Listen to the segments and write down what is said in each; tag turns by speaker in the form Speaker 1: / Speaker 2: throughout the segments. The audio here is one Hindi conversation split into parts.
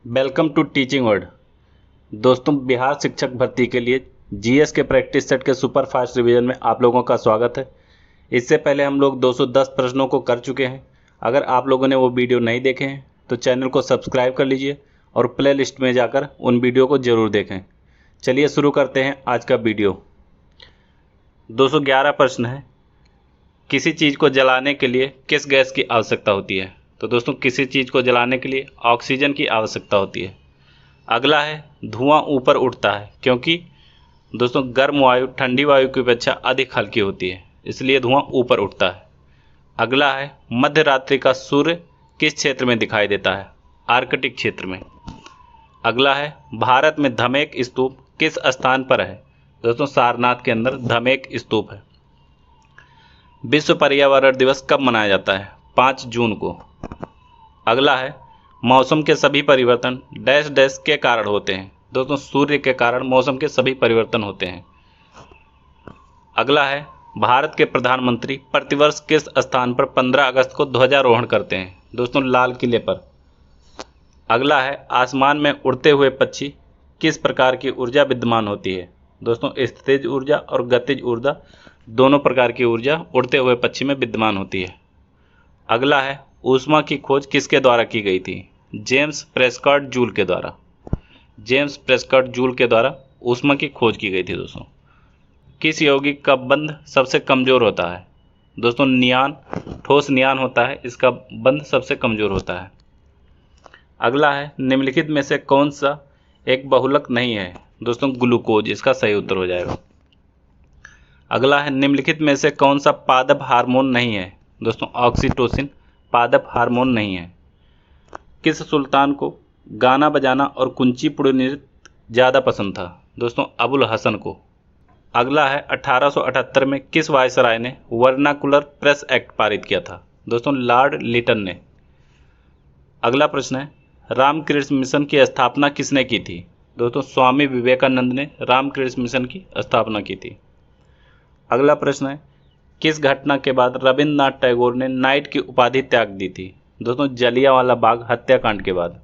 Speaker 1: Welcome to teaching word. दोस्तों, बिहार शिक्षक भर्ती के लिए जीएस के प्रैक्टिस सेट के सुपर फास्ट रिवीजन में आप लोगों का स्वागत है। इससे पहले हम लोग 210 प्रश्नों को कर चुके हैं। अगर आप लोगों ने वो वीडियो नहीं देखे हैं तो चैनल को सब्सक्राइब कर लीजिए और प्ले लिस्ट में जाकर उन वीडियो को ज़रूर देखें। चलिए शुरू करते हैं आज का वीडियो। 211 प्रश्न है, किसी चीज़ को जलाने के लिए किस गैस की आवश्यकता होती है? तो दोस्तों, किसी चीज़ को जलाने के लिए ऑक्सीजन की आवश्यकता होती है। अगला है, धुआं ऊपर उठता है क्योंकि दोस्तों गर्म वायु ठंडी वायु की अपेक्षा अधिक हल्की होती है, इसलिए धुआं ऊपर उठता है। अगला है, मध्य रात्रि का सूर्य किस क्षेत्र में दिखाई देता है? आर्कटिक क्षेत्र में। अगला है, भारत में धमेक स्तूप किस स्थान पर है? दोस्तों, सारनाथ के अंदर धमेक स्तूप है। विश्व पर्यावरण दिवस कब मनाया जाता है? 5 जून को। अगला है, मौसम के सभी परिवर्तन डैश डैश के कारण होते हैं? दोस्तों, सूर्य के कारण मौसम के सभी परिवर्तन होते हैं। अगला है, भारत के प्रधानमंत्री प्रतिवर्ष किस स्थान पर 15 अगस्त को ध्वजारोहण करते हैं? दोस्तों, लाल किले पर। अगला है, आसमान में उड़ते हुए पक्षी किस प्रकार की ऊर्जा विद्यमान होती है? दोस्तों, स्थितिज ऊर्जा और गतिज ऊर्जा दोनों प्रकार की ऊर्जा उड़ते हुए पक्षी में विद्यमान होती है। अगला है, ऊष्मा की खोज किसके द्वारा की गई थी? जेम्स प्रेस्कॉट जूल के द्वारा। जेम्स प्रेस्कॉट जूल के द्वारा ऊष्मा की खोज की गई थी। दोस्तों, किस यौगिक का बंध सबसे कमजोर होता है? दोस्तों, नियान, ठोस नियान होता है, इसका बंध सबसे कमजोर होता है। अगला है, निम्नलिखित में से कौन सा एक बहुलक नहीं है? दोस्तों, ग्लूकोज इसका सही उत्तर हो जाएगा। अगला है, निम्नलिखित में से कौन सा पादप हार्मोन नहीं है? दोस्तों, ऑक्सीटोसिन पादप हार्मोन नहीं है। किस सुल्तान को गाना बजाना और कुंचीपुड़ी नृत्य ज़्यादा पसंद था? दोस्तों, अबुल हसन को। अगला है, 1878 में किस वायसराय ने वर्नाकुलर प्रेस एक्ट पारित किया था? दोस्तों, लॉर्ड लिटन ने। अगला प्रश्न है, रामकृष्ण मिशन की स्थापना किसने की थी? दोस्तों, स्वामी विवेकानंद ने रामकृष्ण मिशन की स्थापना की थी। अगला प्रश्न है, किस घटना के बाद रविंद्रनाथ टैगोर ने नाइट की उपाधि त्याग दी थी? दोस्तों, जलियांवाला बाग हत्याकांड के बाद।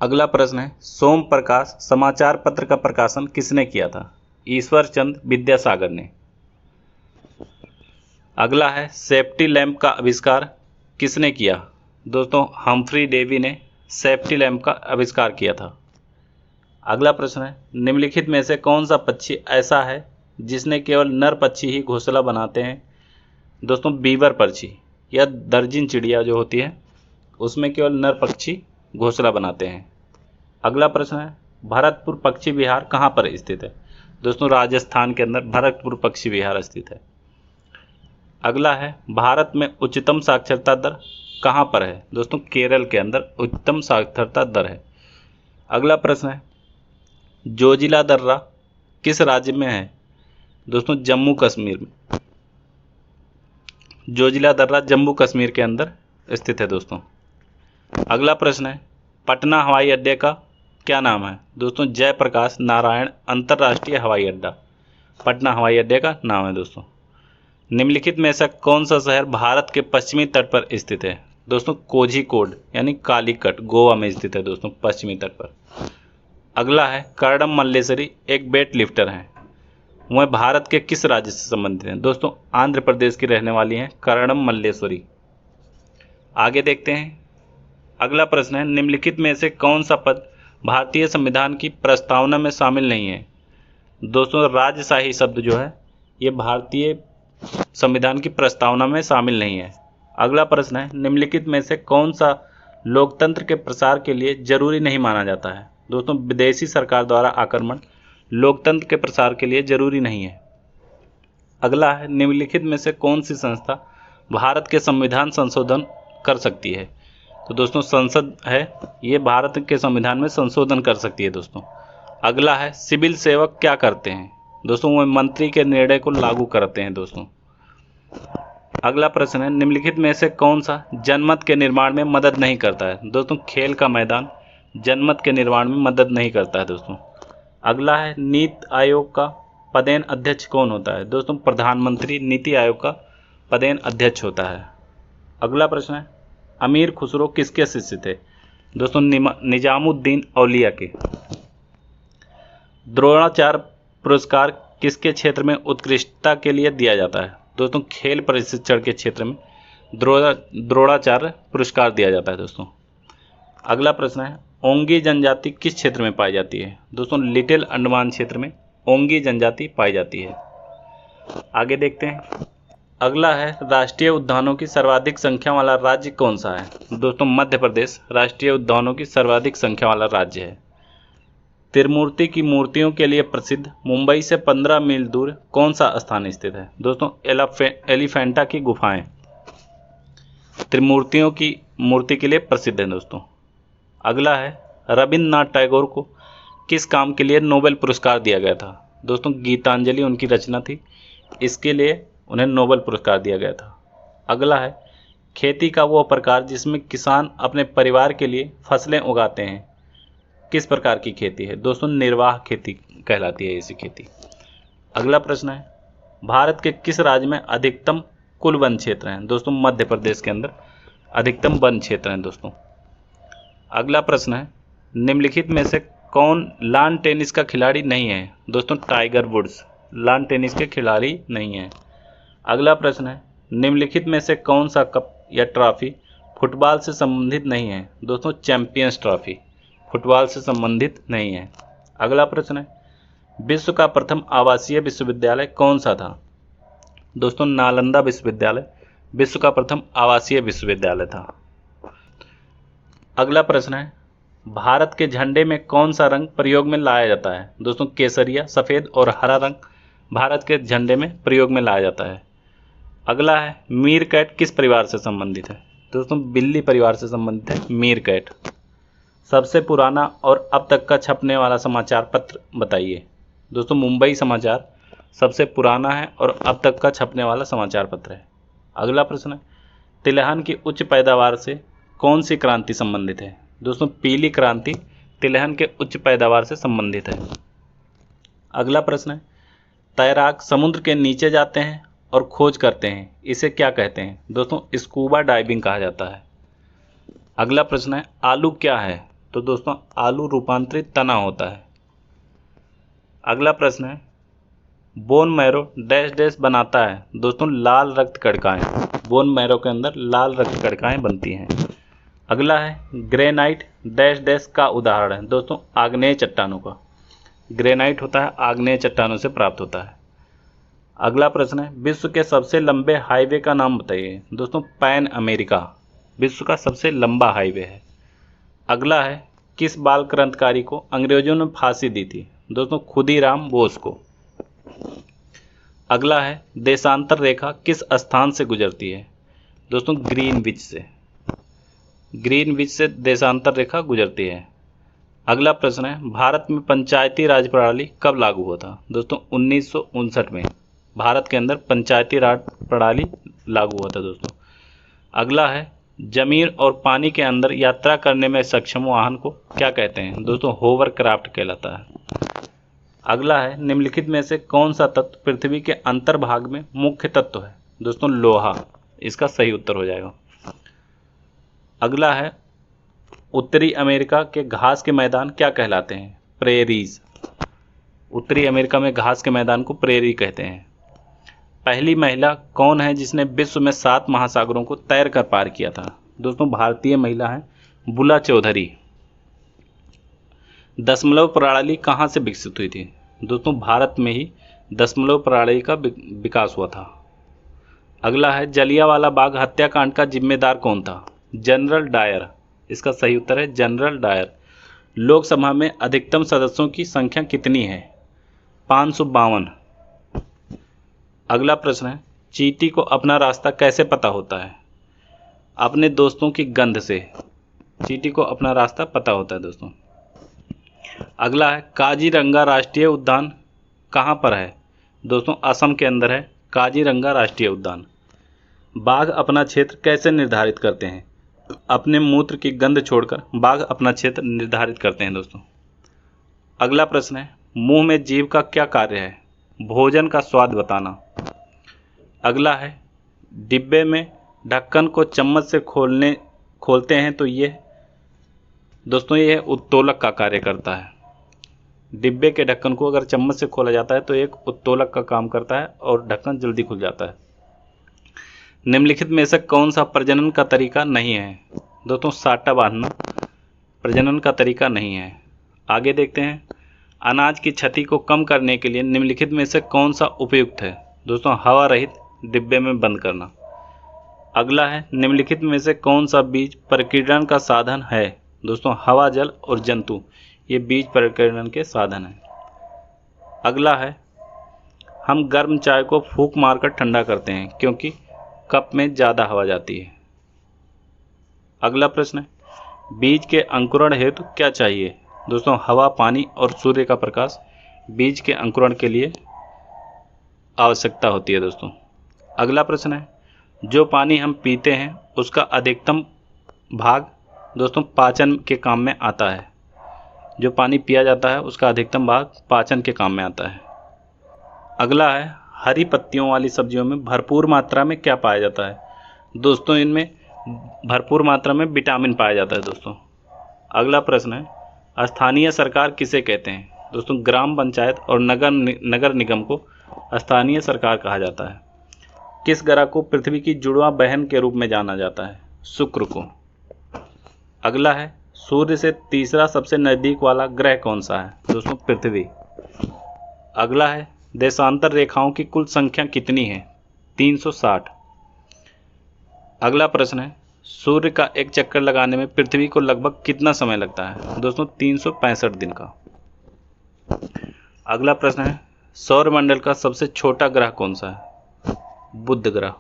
Speaker 1: अगला प्रश्न है, सोम प्रकाश समाचार पत्र का प्रकाशन किसने किया था? ईश्वर चंद विद्यासागर ने। अगला है, सेफ्टी लैंप का आविष्कार किसने किया? दोस्तों, हम्फ्री डेवी ने सेफ्टी लैंप का आविष्कार किया था। अगला प्रश्न है, निम्नलिखित में से कौन सा पक्षी ऐसा है जिसने केवल नर पक्षी ही घोंसला बनाते हैं? दोस्तों, बीवर पक्षी या दर्जिन चिड़िया जो होती है उसमें केवल नर पक्षी घोंसला बनाते हैं। अगला प्रश्न है, भरतपुर पक्षी विहार कहाँ पर स्थित है? दोस्तों, राजस्थान के अंदर भरतपुर पक्षी विहार स्थित है। अगला है, भारत में उच्चतम साक्षरता दर कहाँ पर है? दोस्तों, केरल के अंदर उच्चतम साक्षरता दर है। अगला प्रश्न है, जोजिला दर्रा किस राज्य में है? दोस्तों, जम्मू कश्मीर में। जोजिला दर्रा जम्मू कश्मीर के अंदर स्थित है। दोस्तों, अगला प्रश्न है, पटना हवाई अड्डे का क्या नाम है? दोस्तों, जयप्रकाश नारायण अंतर्राष्ट्रीय हवाई अड्डा पटना हवाई अड्डे का नाम है। दोस्तों, निम्नलिखित में से कौन सा शहर भारत के पश्चिमी तट पर स्थित है? दोस्तों, कोझिकोड यानी कालीकट गोवा में स्थित है। दोस्तों, पश्चिमी तट पर। अगला है, कर्णम मल्लेश्वरी एक वेट लिफ्टर हैं, वह भारत के किस राज्य से संबंधित हैं? दोस्तों, आंध्र प्रदेश की रहने वाली हैं कर्णम मल्लेश्वरी। आगे देखते हैं। अगला प्रश्न है, निम्नलिखित में से कौन सा पद भारतीय संविधान की प्रस्तावना में शामिल नहीं है? दोस्तों, राजशाही शब्द जो है ये भारतीय संविधान की प्रस्तावना में शामिल नहीं है। अगला प्रश्न है, निम्नलिखित में से कौन सा लोकतंत्र के प्रसार के लिए जरूरी नहीं माना जाता है? दोस्तों, विदेशी सरकार द्वारा आक्रमण लोकतंत्र के प्रसार के लिए जरूरी नहीं है। अगला है, निम्नलिखित में से कौन सी संस्था भारत के संविधान संशोधन कर सकती है? तो दोस्तों, संसद है, ये भारत के संविधान में संशोधन कर सकती है। दोस्तों, अगला है, सिविल सेवक क्या करते हैं? दोस्तों, वो मंत्री के निर्णय को लागू करते हैं। दोस्तों, अगला प्रश्न है, निम्नलिखित में से कौन सा जनमत के निर्माण में मदद नहीं करता है? दोस्तों, खेल का मैदान जनमत के निर्माण में मदद नहीं करता है। दोस्तों, अगला है, नीति आयोग का पदेन अध्यक्ष कौन होता है? दोस्तों, प्रधानमंत्री नीति आयोग का पदेन अध्यक्ष होता है। अगला प्रश्न है, अमीर खुसरो किसके शिष्य थे? दोस्तों निजामुद्दीन औलिया के। द्रोणाचार्य पुरस्कार किसके क्षेत्र में उत्कृष्टता के लिए दिया जाता है? दोस्तों खेल प्रशिक्षण के क्षेत्र में द्रोणाचार्य पुरस्कार दिया जाता है दोस्तों। अगला प्रश्न है, ओंगी जनजाति किस क्षेत्र में पाई जाती है? दोस्तों लिटिल अंडमान क्षेत्र में ओंगी जनजाति पाई जाती है। आगे देखते हैं। अगला है, राष्ट्रीय उद्यानों की सर्वाधिक संख्या वाला राज्य कौन सा है? दोस्तों मध्य प्रदेश राष्ट्रीय उद्यानों की सर्वाधिक संख्या वाला राज्य है। त्रिमूर्ति की मूर्तियों के लिए प्रसिद्ध मुंबई से 15 मील दूर कौन सा स्थान स्थित है? दोस्तों एलिफेंटा की गुफाएं त्रिमूर्तियों की मूर्ति के लिए प्रसिद्ध है दोस्तों। अगला है, रविन्द्रनाथ टैगोर को किस काम के लिए नोबेल पुरस्कार दिया गया था? दोस्तों गीतांजलि उनकी रचना थी, इसके लिए उन्हें नोबेल पुरस्कार दिया गया था। अगला है, खेती का वो प्रकार जिसमें किसान अपने परिवार के लिए फसलें उगाते हैं, किस प्रकार की खेती है? दोस्तों निर्वाह खेती कहलाती है ऐसी खेती। अगला प्रश्न है, भारत के किस राज्य में अधिकतम कुल वन क्षेत्र हैं? दोस्तों मध्य प्रदेश के अंदर अधिकतम वन क्षेत्र हैं दोस्तों। अगला प्रश्न है, निम्नलिखित में से कौन लॉन टेनिस का खिलाड़ी नहीं है? दोस्तों टाइगर वुड्स लॉन टेनिस के खिलाड़ी नहीं है। अगला प्रश्न है, निम्नलिखित में से कौन सा कप या ट्रॉफी फुटबॉल से संबंधित नहीं है? दोस्तों चैंपियंस ट्रॉफी फुटबॉल से संबंधित नहीं है। अगला प्रश्न है, विश्व का प्रथम आवासीय विश्वविद्यालय कौन सा था? दोस्तों नालंदा विश्वविद्यालय विश्व का प्रथम आवासीय विश्वविद्यालय था। अगला प्रश्न है, भारत के झंडे में कौन सा रंग प्रयोग में लाया जाता है? दोस्तों केसरिया, सफ़ेद और हरा रंग भारत के झंडे में प्रयोग में लाया जाता है। अगला है, मीरकैट किस परिवार से संबंधित है? दोस्तों बिल्ली परिवार से संबंधित है मीरकैट। सबसे पुराना और अब तक का छपने वाला समाचार पत्र बताइए। दोस्तों मुंबई समाचार सबसे पुराना है और अब तक का छपने वाला समाचार पत्र है। अगला प्रश्न है, तिलहन की उच्च पैदावार से कौन सी क्रांति संबंधित है? दोस्तों पीली क्रांति तिलहन के उच्च पैदावार से संबंधित है। अगला प्रश्न है, तैराक समुद्र के नीचे जाते हैं और खोज करते हैं, इसे क्या कहते हैं? दोस्तों स्कूबा डाइविंग कहा जाता है। अगला प्रश्न है, आलू क्या है? तो दोस्तों आलू रूपांतरित तना होता है। अगला प्रश्न है, बोन मैरो डैश डैश बनाता है? दोस्तों लाल रक्त कणिकाएं बोन मैरो के अंदर लाल रक्त कणिकाएं बनती हैं। अगला है, ग्रेनाइट डैश डैश का उदाहरण है? दोस्तों आग्नेय चट्टानों का। ग्रेनाइट होता है आग्नेय चट्टानों से प्राप्त होता है। अगला प्रश्न है, विश्व के सबसे लंबे हाईवे का नाम बताइए। दोस्तों पैन अमेरिका विश्व का सबसे लंबा हाईवे है। अगला है, किस बाल क्रांतिकारी को अंग्रेजों ने फांसी दी थी? दोस्तों खुदीराम बोस को। अगला है, देशांतर रेखा किस स्थान से गुजरती है? दोस्तों ग्रीनविच से। ग्रीनविच से देशांतर रेखा गुजरती है। अगला प्रश्न है, भारत में पंचायती राज प्रणाली कब लागू हुआ था? दोस्तों 1959 में भारत के अंदर पंचायती राज प्रणाली लागू हुआ था दोस्तों। अगला है, जमीन और पानी के अंदर यात्रा करने में सक्षम वाहन को क्या कहते हैं? दोस्तों होवरक्राफ्ट कहलाता है। अगला है, निम्नलिखित में से कौन सा तत्व पृथ्वी के अंतर्भाग में मुख्य तत्व है? दोस्तों लोहा इसका सही उत्तर हो जाएगा। अगला है, उत्तरी अमेरिका के घास के मैदान क्या कहलाते हैं? प्रेरीज। उत्तरी अमेरिका में घास के मैदान को प्रेरी कहते हैं। पहली महिला कौन है जिसने विश्व में 7 महासागरों को तैर कर पार किया था? दोस्तों भारतीय महिला है बुला चौधरी। दशमलव प्रणाली कहाँ से विकसित हुई थी? दोस्तों भारत में ही दशमलव प्रणाली का विकास हुआ था। अगला है, जलियांवाला बाग हत्याकांड का जिम्मेदार कौन था? General Dyer. इसका सही उत्तर है जनरल डायर। लोकसभा में अधिकतम सदस्यों की संख्या कितनी है? 552। अगला प्रश्न है, चींटी को अपना रास्ता कैसे पता होता है? अपने दोस्तों की गंध से चींटी को अपना रास्ता पता होता है दोस्तों। अगला है, काजीरंगा राष्ट्रीय उद्यान कहाँ पर है? दोस्तों असम के अंदर है काजीरंगा राष्ट्रीय उद्यान। बाघ अपना क्षेत्र कैसे निर्धारित करते हैं? अपने मूत्र की गंध छोड़कर बाघ अपना क्षेत्र निर्धारित करते हैं दोस्तों। अगला प्रश्न है, मुंह में जीभ का क्या कार्य है? भोजन का स्वाद बताना। अगला है, डिब्बे में ढक्कन को चम्मच से खोलते हैं तो ये दोस्तों ये उत्तोलक का कार्य करता है। डिब्बे के ढक्कन को अगर चम्मच से खोला जाता है तो एक उत्तोलक का काम करता है और ढक्कन जल्दी खुल जाता है। निम्नलिखित में से कौन सा प्रजनन का तरीका नहीं है? दोस्तों साटा बांधना प्रजनन का तरीका नहीं है। आगे देखते हैं, अनाज की क्षति को कम करने के लिए निम्नलिखित में से कौन सा उपयुक्त है? दोस्तों हवा रहित डिब्बे में बंद करना। अगला है, निम्नलिखित में से कौन सा बीज प्रकीर्णन का साधन है? दोस्तों हवा, जल और जंतु ये बीज प्रकीर्णन के साधन हैं। अगला है, हम गर्म चाय को फूंक मारकर ठंडा करते हैं क्योंकि कप में ज़्यादा हवा जाती है। अगला प्रश्न है, बीज के अंकुरण हेतु क्या चाहिए? दोस्तों हवा, पानी और सूर्य का प्रकाश बीज के अंकुरण के लिए आवश्यकता होती है दोस्तों। अगला प्रश्न है, जो पानी हम पीते हैं उसका अधिकतम भाग दोस्तों पाचन के काम में आता है। जो पानी पिया जाता है उसका अधिकतम भाग पाचन के काम में आता है। अगला है, हरी पत्तियों वाली सब्जियों में भरपूर मात्रा में क्या पाया जाता है? दोस्तों इनमें भरपूर मात्रा में विटामिन पाया जाता है दोस्तों। अगला प्रश्न है, स्थानीय सरकार किसे कहते हैं? दोस्तों ग्राम पंचायत और नगर निगम को स्थानीय सरकार कहा जाता है। किस ग्रह को पृथ्वी की जुड़वा बहन के रूप में जाना जाता है? शुक्र को। अगला है, सूर्य से तीसरा सबसे नज़दीक वाला ग्रह कौन सा है? दोस्तों पृथ्वी। अगला है, देशांतर रेखाओं की कुल संख्या कितनी है? 360। अगला प्रश्न है, सूर्य का एक चक्कर लगाने में पृथ्वी को लगभग कितना समय लगता है? दोस्तों 365 दिन का। अगला प्रश्न है, सौरमंडल का सबसे छोटा ग्रह कौन सा है? बुध ग्रह।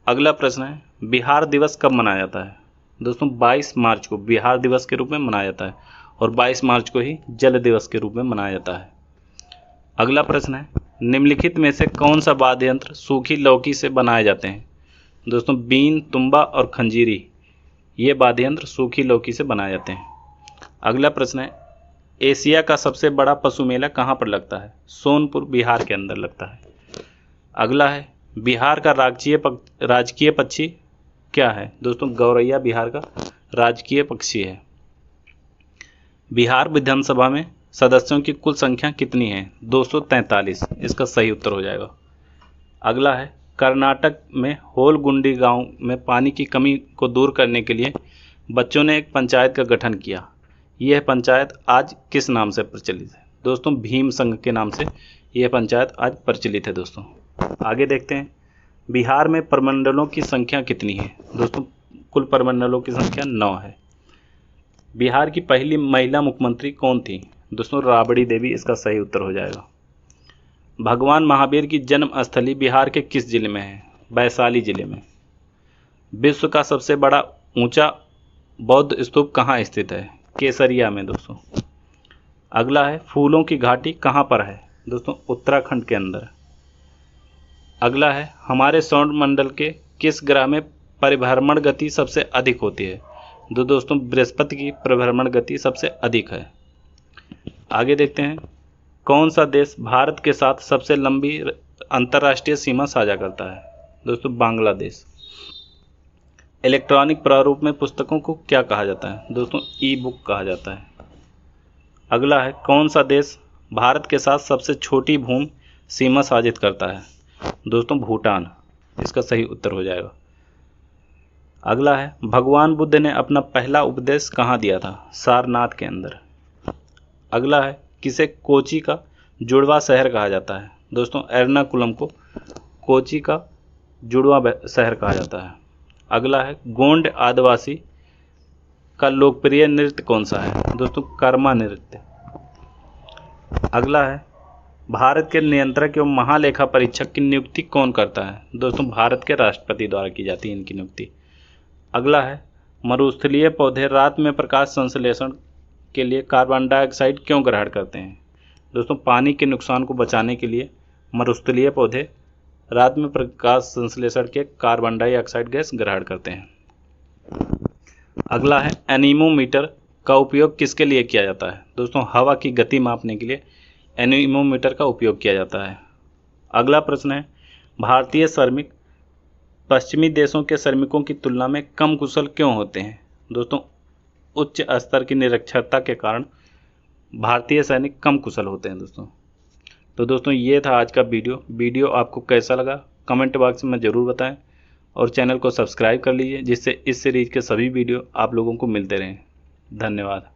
Speaker 1: अगला प्रश्न है, बिहार दिवस कब मनाया जाता है? दोस्तों 22 मार्च को बिहार दिवस के रूप में मनाया जाता है और 22 मार्च को ही जल दिवस के रूप में मनाया जाता है। अगला प्रश्न है, निम्नलिखित में से कौन सा वाद्य यंत्र सूखी लौकी से बनाए जाते हैं? दोस्तों बीन, तुम्बा और खंजीरी ये वाद्य यंत्र सूखी लौकी से बनाए जाते हैं। अगला प्रश्न है, एशिया का सबसे बड़ा पशु मेला कहाँ पर लगता है? सोनपुर बिहार के अंदर लगता है। अगला है, बिहार का राजकीय पक्षी क्या है? दोस्तों गौरैया बिहार का राजकीय पक्षी है। बिहार विधानसभा में सदस्यों की कुल संख्या कितनी है? 243 इसका सही उत्तर हो जाएगा। अगला है, कर्नाटक में होलगुंडी गांव में पानी की कमी को दूर करने के लिए बच्चों ने एक पंचायत का गठन किया। यह पंचायत आज किस नाम से प्रचलित है? दोस्तों भीम संघ के नाम से यह पंचायत आज प्रचलित है दोस्तों। आगे देखते हैं, बिहार में प्रमंडलों की संख्या कितनी है? दोस्तों कुल प्रमंडलों की संख्या 9 है। बिहार की पहली महिला मुख्यमंत्री कौन थी? दोस्तों राबड़ी देवी इसका सही उत्तर हो जाएगा। भगवान महावीर की जन्म स्थली बिहार के किस जिले में है? वैशाली जिले में। विश्व का सबसे बड़ा ऊंचा बौद्ध स्तूप कहाँ स्थित है? केसरिया में दोस्तों। अगला है, फूलों की घाटी कहाँ पर है? दोस्तों उत्तराखंड के अंदर। अगला है, हमारे सौरमंडल के किस ग्रह में परिभ्रमण गति सबसे अधिक होती है? दोस्तों बृहस्पति की परिभ्रमण गति सबसे अधिक है। आगे देखते हैं, कौन सा देश भारत के साथ सबसे लंबी अंतर्राष्ट्रीय सीमा साझा करता है? दोस्तों बांग्लादेश। इलेक्ट्रॉनिक प्रारूप में पुस्तकों को क्या कहा जाता है? दोस्तों ई बुक कहा जाता है। अगला है, कौन सा देश भारत के साथ सबसे छोटी भूमि सीमा साझित करता है? दोस्तों भूटान इसका सही उत्तर हो जाएगा। अगला है, भगवान बुद्ध ने अपना पहला उपदेश कहाँ दिया था? सारनाथ के अंदर। अगला है, किसे कोची का जुड़वा शहर कहा जाता है? दोस्तों एर्नाकुलम को कोची का जुड़वा शहर कहा जाता है। अगला है, गोंड आदिवासी का लोकप्रिय नृत्य कौन सा है? दोस्तों कर्मा नृत्य। अगला है, भारत के नियंत्रक एवं महालेखा परीक्षक की नियुक्ति कौन करता है? दोस्तों भारत के राष्ट्रपति द्वारा की जाती है इनकी नियुक्ति। अगला है, मरुस्थलीय पौधे रात में प्रकाश संश्लेषण के लिए कार्बन डाइऑक्साइड क्यों ग्रहण करते हैं? दोस्तों पानी के नुकसान को बचाने के लिए मरुस्थलीय पौधे रात में प्रकाश संश्लेषण के कार्बन डाइऑक्साइड गैस ग्रहण करते हैं। अगला है, एनीमोमीटर का उपयोग किसके लिए किया जाता है? दोस्तों हवा की गति मापने के लिए एनीमोमीटर का उपयोग किया जाता है। अगला प्रश्न है, भारतीय श्रमिक पश्चिमी देशों के श्रमिकों की तुलना में कम कुशल क्यों होते हैं? दोस्तों, उच्च स्तर की निरक्षरता के कारण भारतीय सैनिक कम कुशल होते हैं दोस्तों। तो दोस्तों, ये था आज का वीडियो आपको कैसा लगा कमेंट बॉक्स में ज़रूर बताएं और चैनल को सब्सक्राइब कर लीजिए, जिससे इस सीरीज़ के सभी वीडियो आप लोगों को मिलते रहें। धन्यवाद।